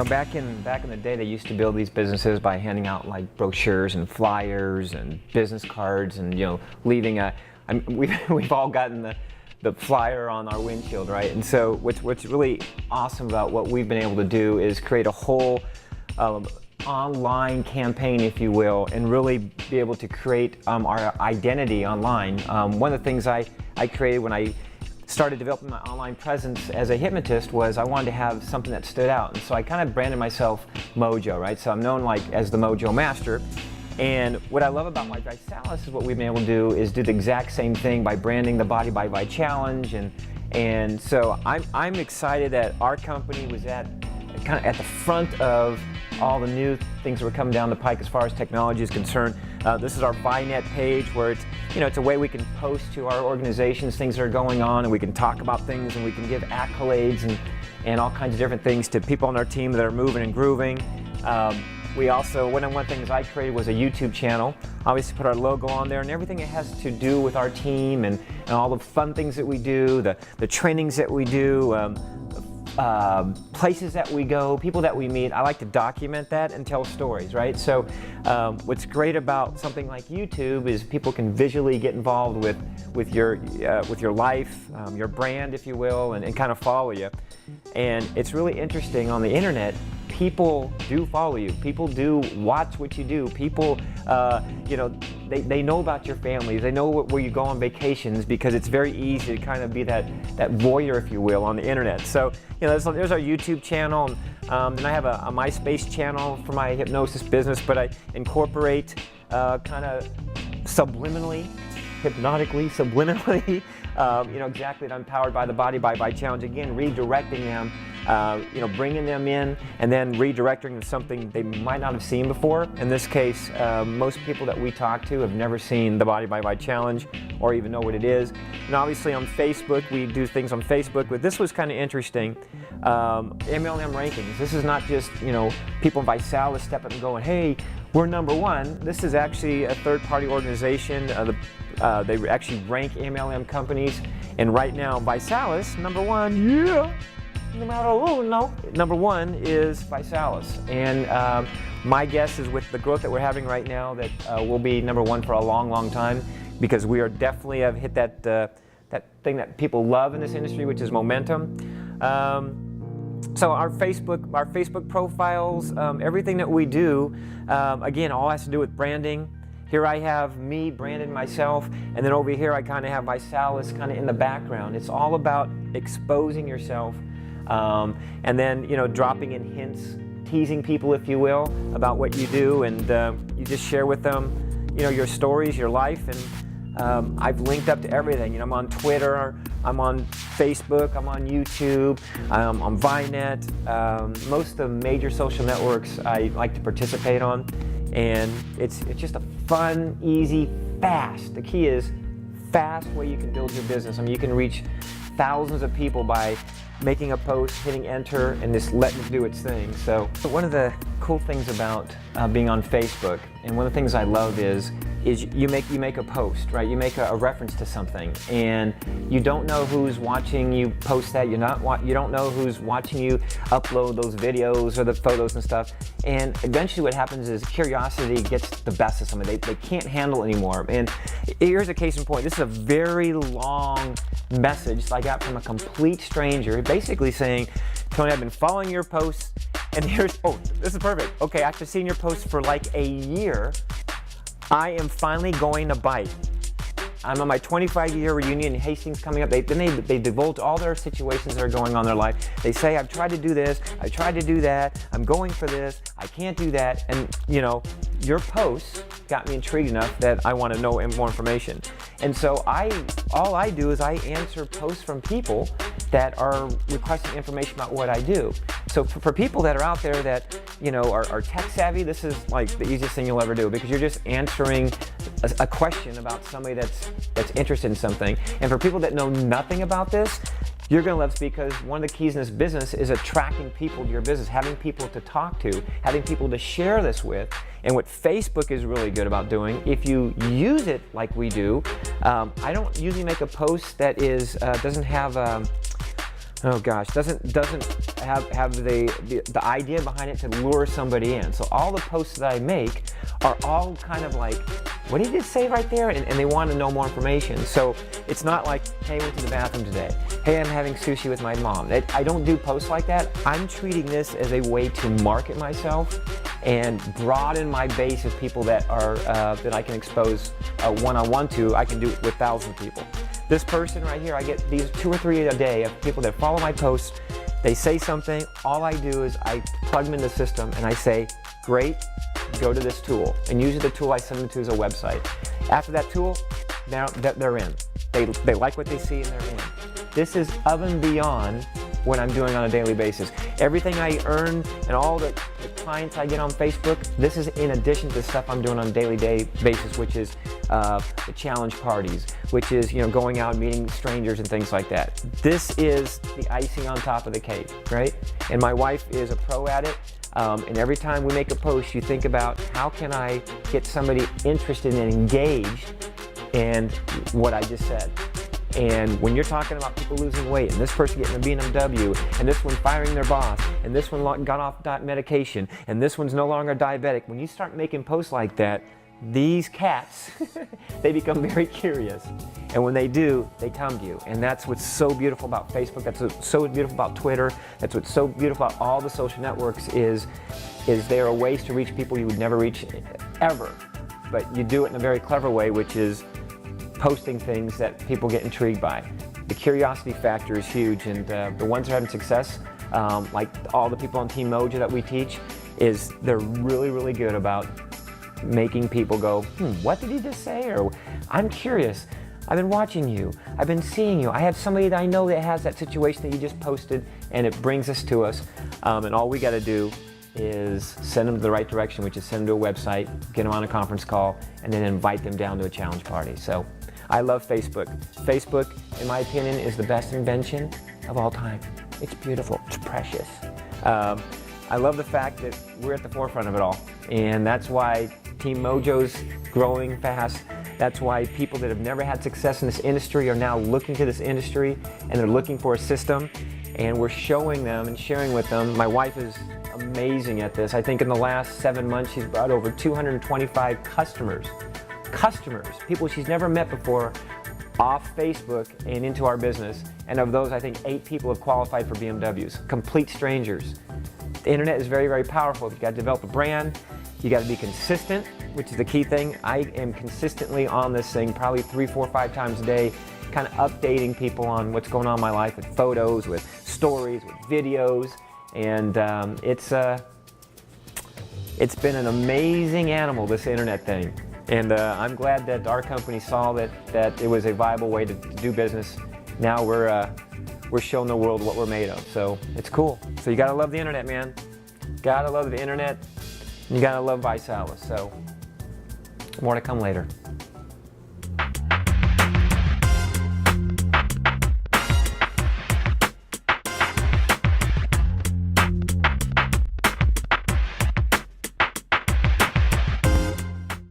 know, back in the day, they used to build these businesses by handing out like brochures and flyers and business cards, and leaving a. We've all gotten the flyer on our windshield, right? And so what's really awesome about what we've been able to do is create a whole online campaign, if you will, and really be able to create our identity online. One of the things I created when I started developing my online presence as a hypnotist was I wanted to have something that stood out, and so I kind of branded myself Mojo, right? So I'm known like as the Mojo Master. And what I love about ViSalus is what we've been able to do is do the exact same thing by branding the Body by Vi Challenge, and so I'm excited that our company was kind of at the front of all the new things that were coming down the pike as far as technology is concerned. This is our ViNet page, where it's a way we can post to our organizations things that are going on, and we can talk about things, and we can give accolades and all kinds of different things to people on our team that are moving and grooving. We also, one of the things I created was a YouTube channel. Obviously put our logo on there and everything that has to do with our team and all the fun things that we do, the trainings that we do, places that we go, people that we meet. I like to document that and tell stories, right? So what's great about something like YouTube is people can visually get involved with your life, your brand, if you will, and kind of follow you. And it's really interesting on the internet. People do follow you. People do watch what you do. People, they know about your families. They know where you go on vacations, because it's very easy to kind of be that voyeur, if you will, on the internet. So, there's our YouTube channel, and I have a MySpace channel for my hypnosis business, but I incorporate kind of subliminally, hypnotically, subliminally, exactly that I'm powered by the Body by Vi Challenge. Again, redirecting them, bringing them in and then redirecting them to something they might not have seen before. In this case, most people that we talk to have never seen the Body by Vi Challenge or even know what it is. And obviously on Facebook, we do things on Facebook, but this was kind of interesting. MLM rankings. This is not just, people in ViSalus stepping up and going, hey, we're #1. This is actually a third-party organization. They actually rank MLM companies, and right now ViSalus, #1, yeah, #1 is ViSalus. And my guess is with the growth that we're having right now that we'll be #1 for a long, long time, because we are definitely have hit that thing that people love in this industry, which is momentum. So our Facebook profiles, everything that we do, again, all has to do with branding. Here I have me branded myself, and then over here I kind of have ViSalus kind of in the background. It's all about exposing yourself, and then dropping in hints, teasing people, if you will, about what you do, and you just share with them, your stories, your life, and I've linked up to everything. I'm on Twitter, I'm on Facebook, I'm on YouTube, I'm on ViNet. Most of the major social networks I like to participate on, and it's just a fun, easy, fast. The key is fast way you can build your business. I mean, you can reach thousands of people by making a post, hitting enter, and just letting it do its thing. So one of the cool things about being on Facebook, and one of the things I love is you make a post, right? You make a reference to something, and you don't know who's watching you post that. You don't know who's watching you upload those videos or the photos and stuff. And eventually, what happens is curiosity gets the best of somebody. They can't handle it anymore. And here's a case in point. This is a very long message I got from a complete stranger, basically saying, Tony, I've been following your posts, and this is perfect. Okay, after seeing your posts for like a year, I am finally going to bite. I'm on my 25-year reunion in Hastings coming up. They divulge all their situations that are going on in their life. They say, I've tried to do this, I've tried to do that, I'm going for this, I can't do that. And your posts got me intrigued enough that I want to know more information. And so all I do is I answer posts from people that are requesting information about what I do. So for people that are out there that are tech savvy, this is like the easiest thing you'll ever do, because you're just answering a question about somebody that's interested in something. And for people that know nothing about this, you're going to love this, because one of the keys in this business is attracting people to your business, having people to talk to, having people to share this with. And what Facebook is really good about doing, if you use it like we do, I don't usually make a post that doesn't have oh gosh, doesn't have the idea behind it to lure somebody in. So all the posts that I make are all kind of like, what did you just say right there? And they want to know more information. So it's not like, hey, I went to the bathroom today. Hey, I'm having sushi with my mom. I don't do posts like that. I'm treating this as a way to market myself and broaden my base of people that are that I can expose one-on-one to. I can do it with thousands of people. This person right here, I get these 2 or 3 a day of people that follow my posts. They say something, all I do is I plug them in the system and I say, great, go to this tool. And usually the tool I send them to is a website. After that tool, now they're in. They like what they see and they're in. This is above and beyond what I'm doing on a daily basis. Everything I earn and all the clients I get on Facebook, this is in addition to the stuff I'm doing on a daily basis, which is the challenge parties, which is going out and meeting strangers and things like that. This is the icing on top of the cake, right? And my wife is a pro at it. And every time we make a post, you think about how can I get somebody interested and engaged in what I just said. And when you're talking about people losing weight, and this person getting a BMW, and this one firing their boss, and this one got off medication, and this one's no longer diabetic, when you start making posts like that, these cats, they become very curious. And when they do, they come to you. And that's what's so beautiful about Facebook, that's what's so beautiful about Twitter, that's what's so beautiful about all the social networks is there are ways to reach people you would never reach ever. But you do it in a very clever way, which is posting things that people get intrigued by. The curiosity factor is huge, and the ones that are having success, like all the people on Team Mojo that we teach, they're really, really good about making people go, what did he just say? Or I'm curious. I've been watching you. I've been seeing you. I have somebody that I know that has that situation that you just posted, and it brings us to us. And all we got to do is send them to the right direction, which is send them to a website, get them on a conference call, and then invite them down to a challenge party. So I love Facebook. Facebook, in my opinion, is the best invention of all time. It's beautiful. It's precious. I love the fact that we're at the forefront of it all, and that's why Team Mojo's growing fast. That's why people that have never had success in this industry are now looking to this industry, and they're looking for a system, and we're showing them and sharing with them. My wife is amazing at this. I think in the last 7 months, she's brought over 225 customers, people she's never met before, off Facebook and into our business. And of those, I think 8 people have qualified for BMWs, complete strangers. The internet is very, very powerful. You've got to develop a brand. You got to be consistent, which is the key thing. I am consistently on this thing probably 3, 4, 5 times a day, kind of updating people on what's going on in my life with photos, with stories, with videos. And it's been an amazing animal, this internet thing. And I'm glad that our company saw that it was a viable way to do business. Now we're showing the world what we're made of. So it's cool. So you gotta love the internet, man. Gotta love the internet. You gotta love ViSalus. So more to come later.